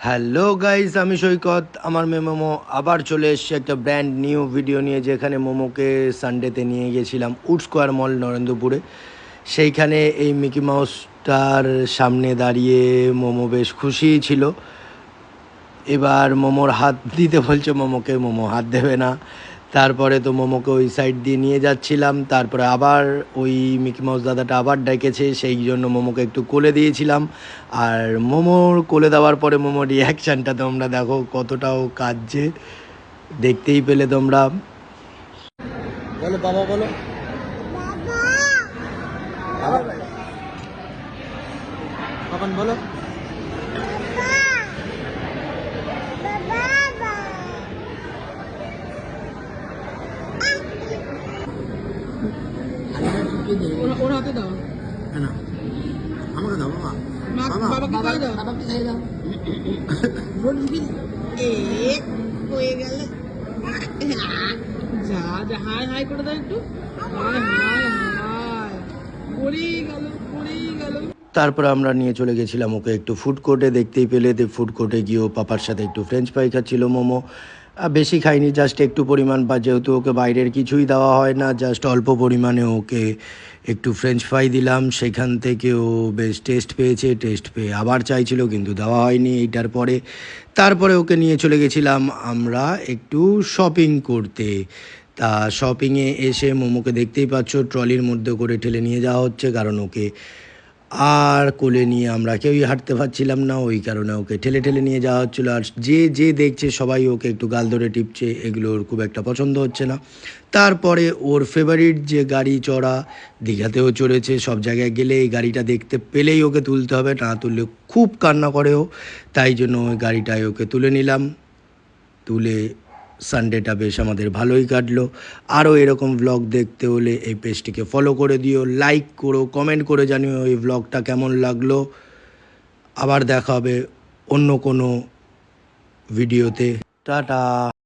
Hello guys, আমি সৈকত। আমার মেয়ে মোমো আবার চলে এসছে একটা ব্র্যান্ড নিউ ভিডিও নিয়ে, যেখানে মোমোকে সানডেতে নিয়ে গেছিলাম উড স্কোয়ার মল নরেন্দ্রপুরে। সেইখানে এই মিকি মাউসটার সামনে দাঁড়িয়ে মোমো বেশ খুশিই ছিল। এবার মোমোর হাত দিতে বলছে মোমোকে, মোমো হাত দেবে না। তারপরে তো মোমোকে ওই সাইড দিয়ে নিয়ে যাচ্ছিলাম, তারপরে আবার ওই মিকি মাউস দাদাটা আবার ডেকেছে, সেই জন্য মোমোকে একটু কোলে দিয়েছিলাম। আর মোমোর কোলে দেওয়ার পরে মোমোর রিয়াকশানটা তোমরা দেখো, কতটাও কাঁদছে, দেখতেই পেলে তোমরা। বলো বাবা, বলো বাবা, বাবান বলো। ওর হাতে দাও না, আমাকে দাও বাবা। বাবাকে খাই দাও, বাবাকে খাই দাও। হয়ে গেল। যা যা, হাই হাই করে দাও একটু। হাই হাই হাই, পড়েই গেল, পড়েই গেল। তারপরে আমরা নিয়ে চলে গেছিলাম ওকে একটু ফুড কোর্টে। দেখতেই পেলে ফুড কোর্টে গিয়েও পাপার সাথে একটু ফ্রেঞ্চ ফ্রাই খাচ্ছিল মোমো। বেশি খাইনি, জাস্ট একটু পরিমাণ, বা যেহেতু ওকে বাইরের কিছুই দেওয়া হয় না, জাস্ট অল্প পরিমাণে ওকে একটু ফ্রেঞ্চ ফ্রাই দিলাম। সেখান থেকে ও বেশ টেস্ট পেয়েছে, টেস্ট পেয়ে আবার চাইছিল, কিন্তু দেওয়া হয়নি এইটার পরে। তারপরে ওকে নিয়ে চলে গেছিলাম আমরা একটু শপিং করতে। তা শপিংয়ে এসে মোমোকে দেখতেই পাচ্ছ ট্রলির মধ্যে করে ঠেলে নিয়ে যাওয়া হচ্ছে, কারণ ওকে আর কোলে নিয়ে আমরা কেউই হাঁটতে পারছিলাম না, ওই কারণে ওকে ঠেলে ঠেলে নিয়ে যাওয়া হচ্ছিলো। আর যে যে দেখছে সবাই ওকে একটু গাল ধরে টিপছে, এগুলো ওর খুব একটা পছন্দ হচ্ছে না। তারপরে ওর ফেভারিট যে গাড়ি চড়া, দীঘাতেও চড়েছে, সব জায়গায় গেলে এই গাড়িটা দেখতে পেলেই ওকে তুলতে হবে, না তুললে খুব কান্না করে ও। তাই জন্য ওই গাড়িটায় ওকে তুলে নিলাম। তুলে সানডেটা বেশ আমাদের ভালোই কাটলো। আরও এরকম ভ্লগ দেখতে হলে এই পেজটিকে ফলো করে দিও, লাইক করো, কমেন্ট করে জানিও এই ভ্লগটা কেমন লাগলো। আবার দেখা হবে অন্য কোনো ভিডিওতে। টাটা।